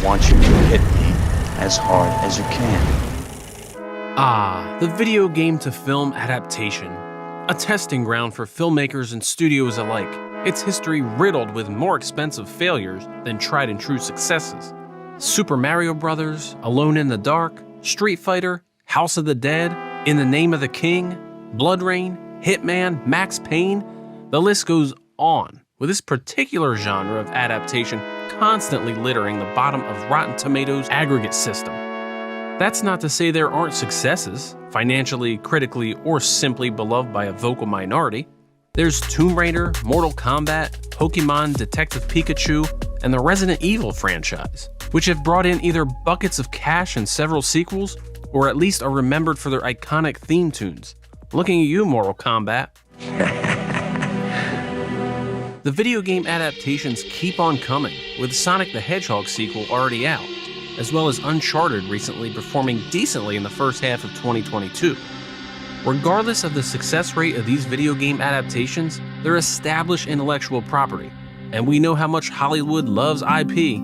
want you to hit me as hard as you can. The video game to film adaptation. A testing ground for filmmakers and studios alike. Its history riddled with more expensive failures than tried and true successes. Super Mario Bros., Alone in the Dark, Street Fighter, House of the Dead, In the Name of the King, Blood Rain, Hitman, Max Payne. The list goes on, with this particular genre of adaptation constantly littering the bottom of Rotten Tomatoes' aggregate system. That's not to say there aren't successes, financially, critically, or simply beloved by a vocal minority. There's Tomb Raider, Mortal Kombat, Pokemon, Detective Pikachu, and the Resident Evil franchise, which have brought in either buckets of cash and several sequels, or at least are remembered for their iconic theme tunes. Looking at you, Mortal Kombat. The video game adaptations keep on coming, with Sonic the Hedgehog sequel already out, as well as Uncharted recently performing decently in the first half of 2022. Regardless of the success rate of these video game adaptations, they're established intellectual property, and we know how much Hollywood loves IP.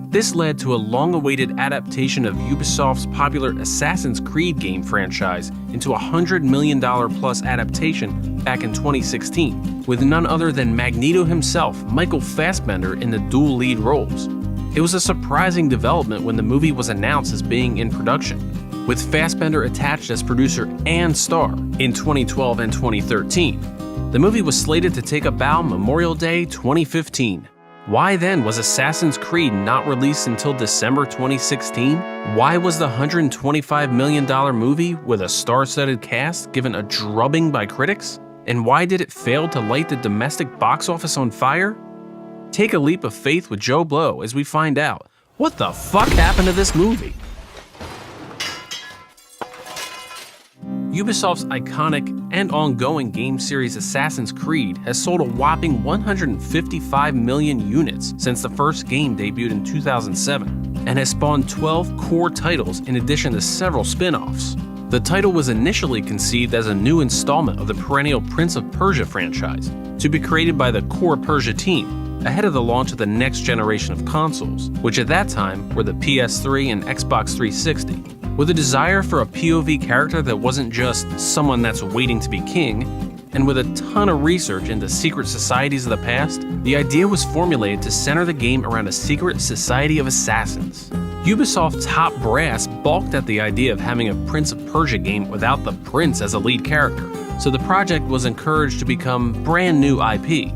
This led to a long-awaited adaptation of Ubisoft's popular Assassin's Creed game franchise into a $100 million plus adaptation back in 2016, with none other than Magneto himself, Michael Fassbender, in the dual lead roles. It was a surprising development when the movie was announced as being in production, with Fassbender attached as producer and star in 2012 and 2013. The movie was slated to take a bow Memorial Day 2015. Why then was Assassin's Creed not released until December 2016? Why was the $125 million movie with a star-studded cast given a drubbing by critics? And why did it fail to light the domestic box office on fire? Take a leap of faith with JoBlo as we find out, what the fuck happened to this movie? Ubisoft's iconic and ongoing game series Assassin's Creed has sold a whopping 155 million units since the first game debuted in 2007, and has spawned 12 core titles in addition to several spin-offs. The title was initially conceived as a new installment of the perennial Prince of Persia franchise, to be created by the core Persia team, ahead of the launch of the next generation of consoles, which at that time were the PS3 and Xbox 360. With a desire for a POV character that wasn't just someone that's waiting to be king, and with a ton of research into secret societies of the past, the idea was formulated to center the game around a secret society of assassins. Ubisoft top brass balked at the idea of having a Prince of Persia game without the prince as a lead character, so the project was encouraged to become brand new IP.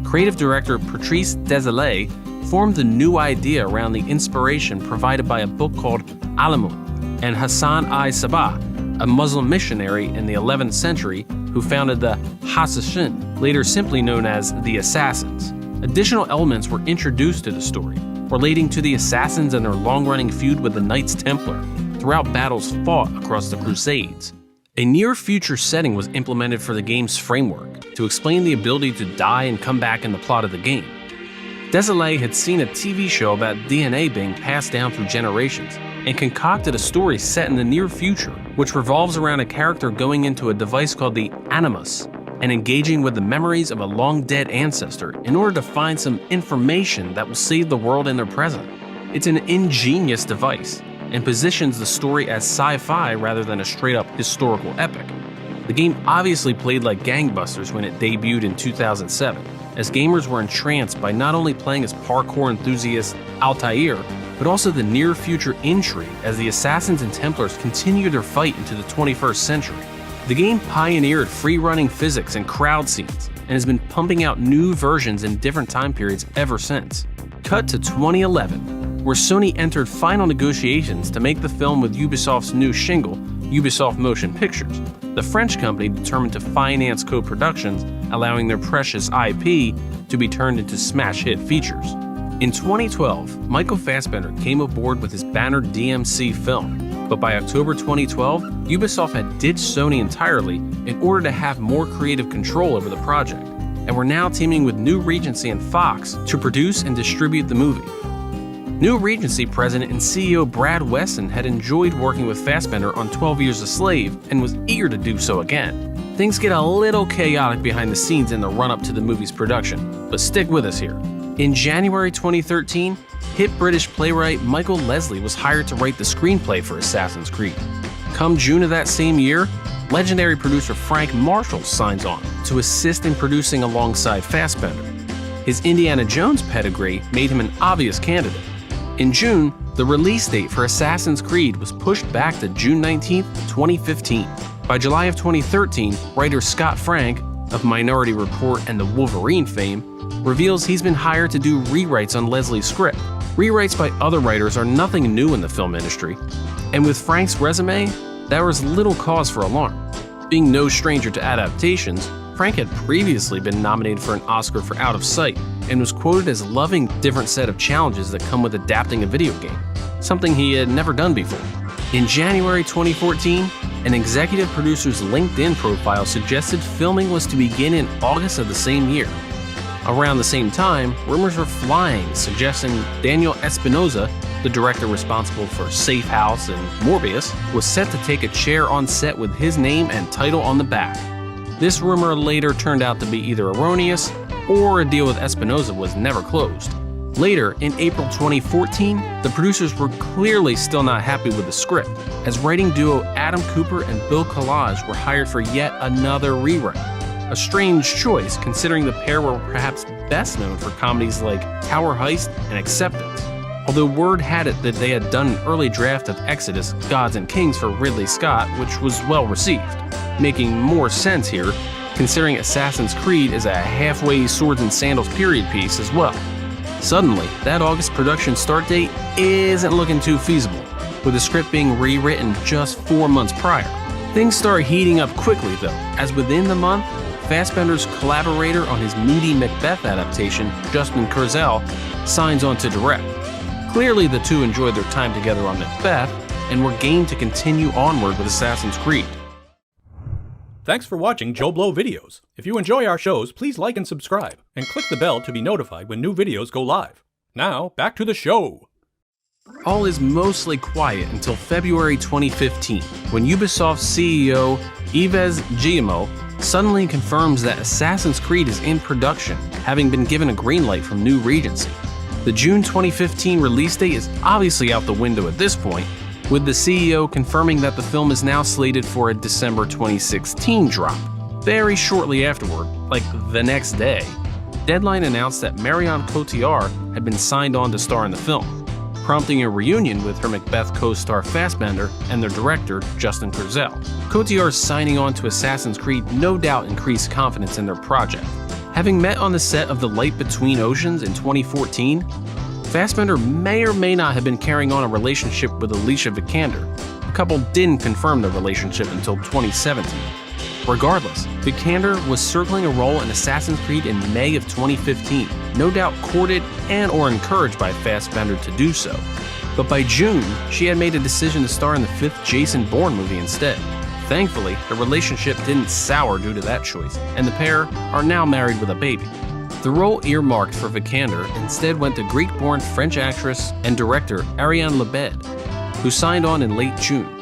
Creative director Patrice Désilets formed the new idea around the inspiration provided by a book called Alamun, and Hassan I-Sabah, a Muslim missionary in the 11th century who founded the Hashishin, later simply known as the Assassins. Additional elements were introduced to the story, relating to the Assassins and their long-running feud with the Knights Templar throughout battles fought across the Crusades. A near-future setting was implemented for the game's framework to explain the ability to die and come back in the plot of the game. Désilets had seen a TV show about DNA being passed down through generations, and concocted a story set in the near future, which revolves around a character going into a device called the Animus and engaging with the memories of a long-dead ancestor in order to find some information that will save the world in their present. It's an ingenious device, and positions the story as sci-fi rather than a straight-up historical epic. The game obviously played like gangbusters when it debuted in 2007, as gamers were entranced by not only playing as parkour enthusiast Altair, but also the near-future intrigue as the Assassins and Templars continue their fight into the 21st century. The game pioneered free-running physics and crowd scenes, and has been pumping out new versions in different time periods ever since. Cut to 2011, where Sony entered final negotiations to make the film with Ubisoft's new shingle, Ubisoft Motion Pictures, the French company determined to finance co-productions, allowing their precious IP to be turned into smash hit features. In 2012, Michael Fassbender came aboard with his banner DMC film, but by October 2012, Ubisoft had ditched Sony entirely in order to have more creative control over the project, and were now teaming with New Regency and Fox to produce and distribute the movie. New Regency president and CEO Brad Weston had enjoyed working with Fassbender on 12 Years a Slave and was eager to do so again. Things get a little chaotic behind the scenes in the run-up to the movie's production, but stick with us here. In January 2013, hit British playwright Michael Leslie was hired to write the screenplay for Assassin's Creed. Come June of that same year, legendary producer Frank Marshall signs on to assist in producing alongside Fassbender. His Indiana Jones pedigree made him an obvious candidate. In June, the release date for Assassin's Creed was pushed back to June 19, 2015. By July of 2013, writer Scott Frank, of Minority Report and the Wolverine fame, reveals he's been hired to do rewrites on Leslie's script. Rewrites by other writers are nothing new in the film industry, and with Frank's resume, there was little cause for alarm. Being no stranger to adaptations, Frank had previously been nominated for an Oscar for Out of Sight and was quoted as loving the different set of challenges that come with adapting a video game, something he had never done before. In January 2014, an executive producer's LinkedIn profile suggested filming was to begin in August of the same year. Around the same time, rumors were flying suggesting Daniel Espinosa, the director responsible for Safe House and Morbius, was set to take a chair on set with his name and title on the back. This rumor later turned out to be either erroneous or a deal with Espinosa was never closed. Later, in April 2014, the producers were clearly still not happy with the script, as writing duo Adam Cooper and Bill Collage were hired for yet another rewrite. A strange choice considering the pair were perhaps best known for comedies like Tower Heist and Acceptance. Although word had it that they had done an early draft of Exodus, Gods and Kings for Ridley Scott, which was well received, making more sense here, considering Assassin's Creed is a halfway swords and sandals period piece as well. Suddenly, that August production start date isn't looking too feasible, with the script being rewritten just 4 months prior. Things start heating up quickly though, as within the month, Fassbender's collaborator on his moody Macbeth adaptation, Justin Kurzel, signs on to direct. Clearly the two enjoyed their time together on Macbeth, and were game to continue onward with Assassin's Creed. Thanks for watching JoBlo videos. If you enjoy our shows, please like and subscribe, and click the bell to be notified when new videos go live. Now, back to the show! All is mostly quiet until February 2015, when Ubisoft CEO Yves Guillemot suddenly confirms that Assassin's Creed is in production, having been given a green light from New Regency. The June 2015 release date is obviously out the window at this point, with the CEO confirming that the film is now slated for a December 2016 drop. Very shortly afterward, like the next day, Deadline announced that Marion Cotillard had been signed on to star in the film, prompting a reunion with her Macbeth co-star Fassbender and their director, Justin Kurzel. Cotillard's signing on to Assassin's Creed no doubt increased confidence in their project. Having met on the set of The Light Between Oceans in 2014, Fassbender may or may not have been carrying on a relationship with Alicia Vikander. The couple didn't confirm their relationship until 2017. Regardless, Vikander was circling a role in Assassin's Creed in May of 2015, no doubt courted and or encouraged by Fassbender to do so. But by June, she had made a decision to star in the 5th Jason Bourne movie instead. Thankfully, the relationship didn't sour due to that choice, and the pair are now married with a baby. The role earmarked for Vikander instead went to Greek-born French actress and director Ariane Lebed, who signed on in late June.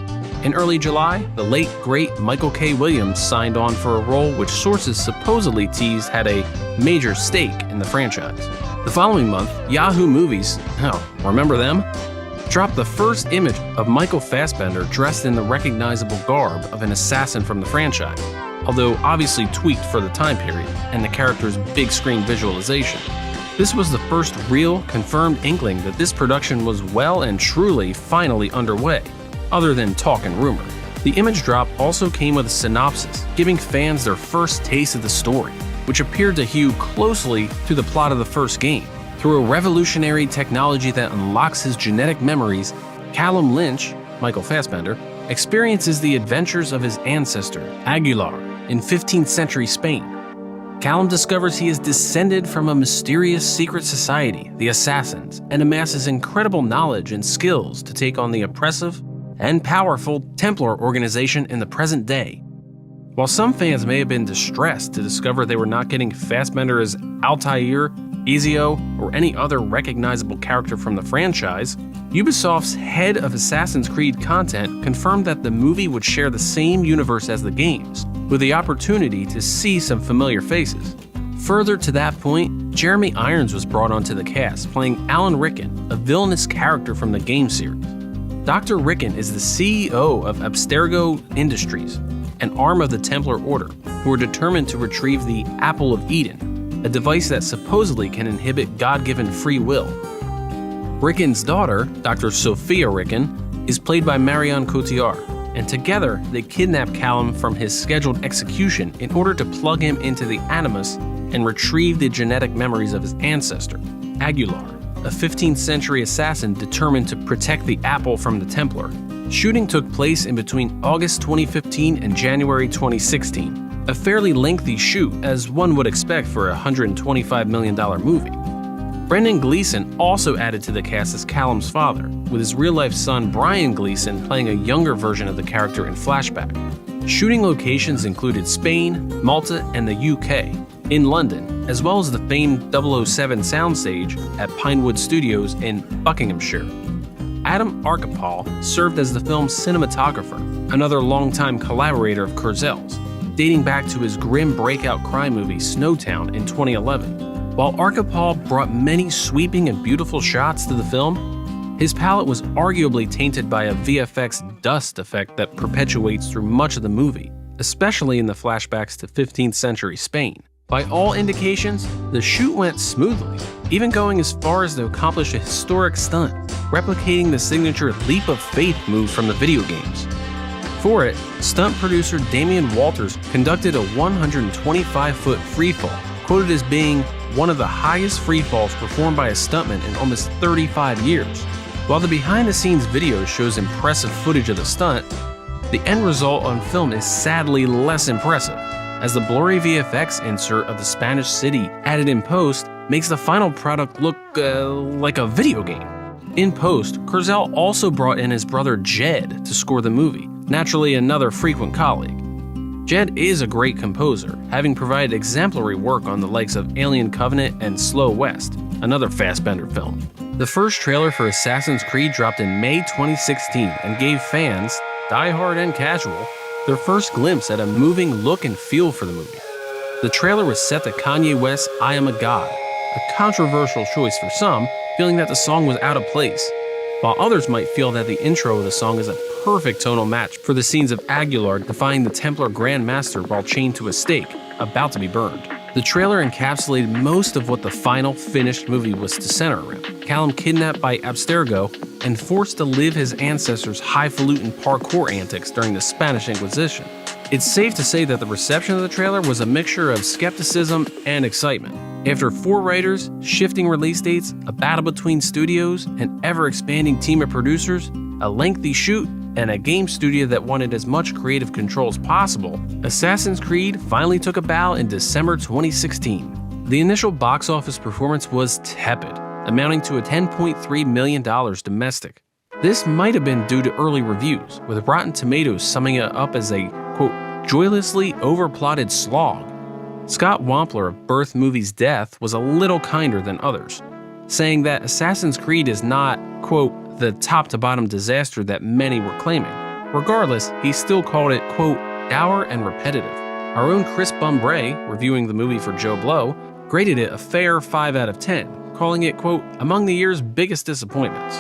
In early July, the late, great Michael K. Williams signed on for a role which sources supposedly teased had a major stake in the franchise. The following month, Yahoo Movies, remember them? Dropped the first image of Michael Fassbender dressed in the recognizable garb of an assassin from the franchise, although obviously tweaked for the time period and the character's big screen visualization. This was the first real, confirmed inkling that this production was well and truly finally underway, other than talk and rumor. The image drop also came with a synopsis, giving fans their first taste of the story, which appeared to hew closely to the plot of the first game. Through a revolutionary technology that unlocks his genetic memories, Callum Lynch, Michael Fassbender, experiences the adventures of his ancestor, Aguilar, in 15th century Spain. Callum discovers he is descended from a mysterious secret society, the Assassins, and amasses incredible knowledge and skills to take on the oppressive and powerful Templar organization in the present day. While some fans may have been distressed to discover they were not getting Fassbender as Altair, Ezio, or any other recognizable character from the franchise, Ubisoft's head of Assassin's Creed content confirmed that the movie would share the same universe as the games, with the opportunity to see some familiar faces. Further to that point, Jeremy Irons was brought onto the cast, playing Alan Rickon, a villainous character from the game series. Dr. Rickon is the CEO of Abstergo Industries, an arm of the Templar Order, who are determined to retrieve the Apple of Eden, a device that supposedly can inhibit God-given free will. Rickon's daughter, Dr. Sophia Rickon, is played by Marion Cotillard, and together they kidnap Callum from his scheduled execution in order to plug him into the Animus and retrieve the genetic memories of his ancestor, Aguilar, a 15th century assassin determined to protect the Apple from the Templar. Shooting took place in between August 2015 and January 2016, a fairly lengthy shoot as one would expect for a $125 million movie. Brendan Gleeson also added to the cast as Callum's father, with his real-life son Brian Gleeson playing a younger version of the character in flashback. Shooting locations included Spain, Malta, and the UK, in London, as well as the famed 007 soundstage at Pinewood Studios in Buckinghamshire. Adam Archipel served as the film's cinematographer, another longtime collaborator of Kurzel's, dating back to his grim breakout crime movie Snowtown in 2011. While Archipel brought many sweeping and beautiful shots to the film, his palette was arguably tainted by a VFX dust effect that perpetuates through much of the movie, especially in the flashbacks to 15th century Spain. By all indications, the shoot went smoothly, even going as far as to accomplish a historic stunt, replicating the signature leap of faith move from the video games. For it, stunt producer Damian Walters conducted a 125-foot freefall, quoted as being one of the highest freefalls performed by a stuntman in almost 35 years. While the behind-the-scenes video shows impressive footage of the stunt, the end result on film is sadly less impressive, as the blurry VFX insert of the Spanish city added in post makes the final product look like a video game. In post, Kurzel also brought in his brother Jed to score the movie, naturally another frequent colleague. Jed is a great composer, having provided exemplary work on the likes of Alien Covenant and Slow West, another Fassbender film. The first trailer for Assassin's Creed dropped in May 2016 and gave fans, diehard and casual, their first glimpse at a moving look and feel for the movie. The trailer was set to Kanye West's I Am a God, a controversial choice for some, feeling that the song was out of place, while others might feel that the intro of the song is a perfect tonal match for the scenes of Aguilar defying the Templar Grand Master while chained to a stake, about to be burned. The trailer encapsulated most of what the final, finished movie was to center around. Callum kidnapped by Abstergo and forced to live his ancestors' highfalutin parkour antics during the Spanish Inquisition. It's safe to say that the reception of the trailer was a mixture of skepticism and excitement. After 4 writers, shifting release dates, a battle between studios, an ever-expanding team of producers, a lengthy shoot, and a game studio that wanted as much creative control as possible, Assassin's Creed finally took a bow in December 2016. The initial box office performance was tepid, amounting to a $10.3 million domestic. This might have been due to early reviews, with Rotten Tomatoes summing it up as a, quote, joylessly overplotted slog. Scott Wampler of Birth Movies Death was a little kinder than others, saying that Assassin's Creed is not, quote, the top-to-bottom disaster that many were claiming. Regardless, he still called it, quote, dour and repetitive. Our own Chris Bumbray, reviewing the movie for JoBlo, graded it a fair 5 out of 10, calling it, quote, among the year's biggest disappointments.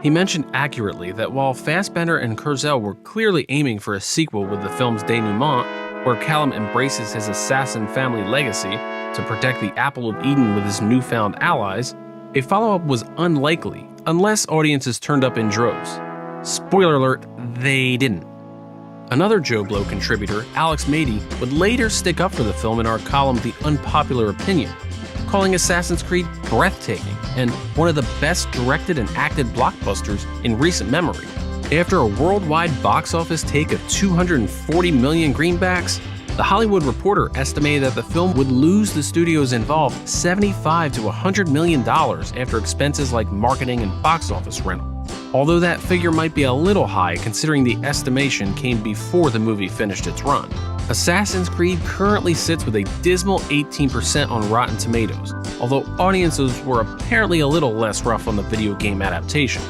He mentioned accurately that while Fassbender and Kurzel were clearly aiming for a sequel with the film's denouement, where Callum embraces his assassin family legacy to protect the Apple of Eden with his newfound allies, a follow-up was unlikely unless audiences turned up in droves. Spoiler alert, they didn't. Another JoBlo contributor, Alex Mady, would later stick up for the film in our column The Unpopular Opinion, calling Assassin's Creed breathtaking and one of the best directed and acted blockbusters in recent memory. After a worldwide box office take of 240 million greenbacks, The Hollywood Reporter estimated that the film would lose the studios involved $75 to $100 million after expenses like marketing and box office rental. Although that figure might be a little high considering the estimation came before the movie finished its run. Assassin's Creed currently sits with a dismal 18% on Rotten Tomatoes, although audiences were apparently a little less rough on the video game adaptation.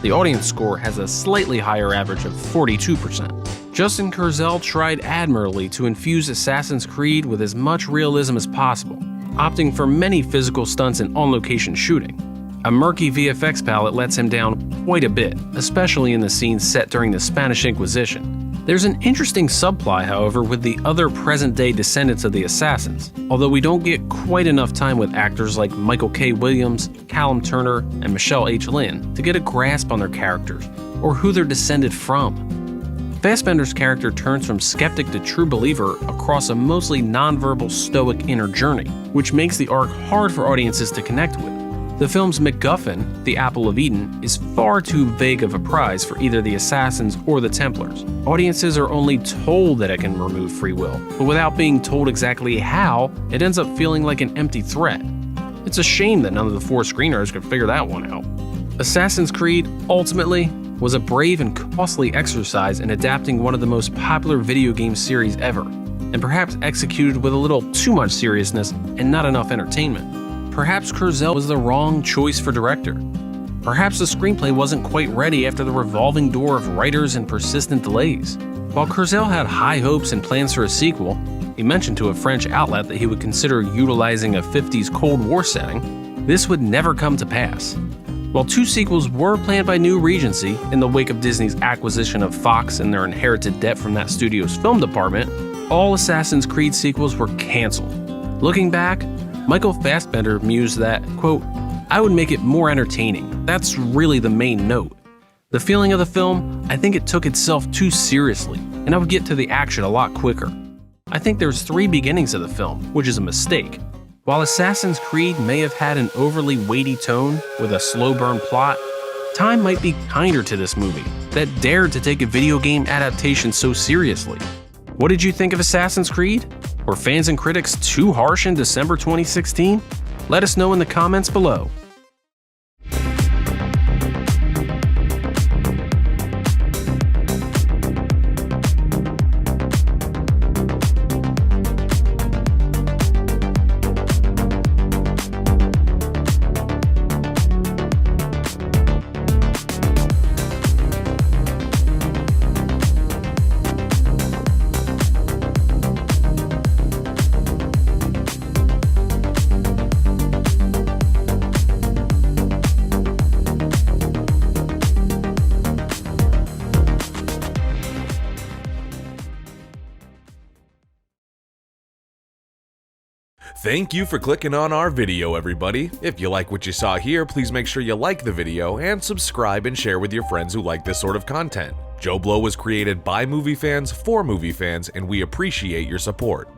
The audience score has a slightly higher average of 42%. Justin Kurzel tried admirably to infuse Assassin's Creed with as much realism as possible, opting for many physical stunts and on-location shooting. A murky VFX palette lets him down quite a bit, especially in the scenes set during the Spanish Inquisition. There's an interesting subplot, however, with the other present-day descendants of the assassins, although we don't get quite enough time with actors like Michael K. Williams, Callum Turner, and Michelle H. Lynn to get a grasp on their characters, or who they're descended from. Fassbender's character turns from skeptic to true believer across a mostly nonverbal stoic inner journey, which makes the arc hard for audiences to connect with. The film's MacGuffin, the Apple of Eden, is far too vague of a prize for either the Assassins or the Templars. Audiences are only told that it can remove free will, but without being told exactly how, it ends up feeling like an empty threat. It's a shame that none of the 4 screenwriters could figure that one out. Assassin's Creed, ultimately, was a brave and costly exercise in adapting one of the most popular video game series ever, and perhaps executed with a little too much seriousness and not enough entertainment. Perhaps Kurzel was the wrong choice for director. Perhaps the screenplay wasn't quite ready after the revolving door of writers and persistent delays. While Kurzel had high hopes and plans for a sequel, he mentioned to a French outlet that he would consider utilizing a 50s Cold War setting, this would never come to pass. While 2 sequels were planned by New Regency in the wake of Disney's acquisition of Fox and their inherited debt from that studio's film department, all Assassin's Creed sequels were canceled. Looking back, Michael Fassbender mused that, quote, "I would make it more entertaining. That's really the main note. The feeling of the film, I think it took itself too seriously, and I would get to the action a lot quicker. I think there's 3 beginnings of the film, which is a mistake. While Assassin's Creed may have had an overly weighty tone with a slow burn plot, time might be kinder to this movie that dared to take a video game adaptation so seriously." What did you think of Assassin's Creed? Were fans and critics too harsh in December 2016? Let us know in the comments below. Thank you for clicking on our video, everybody. If you like what you saw here, please make sure you like the video and subscribe and share with your friends who like this sort of content. JoBlo was created by movie fans for movie fans, and we appreciate your support.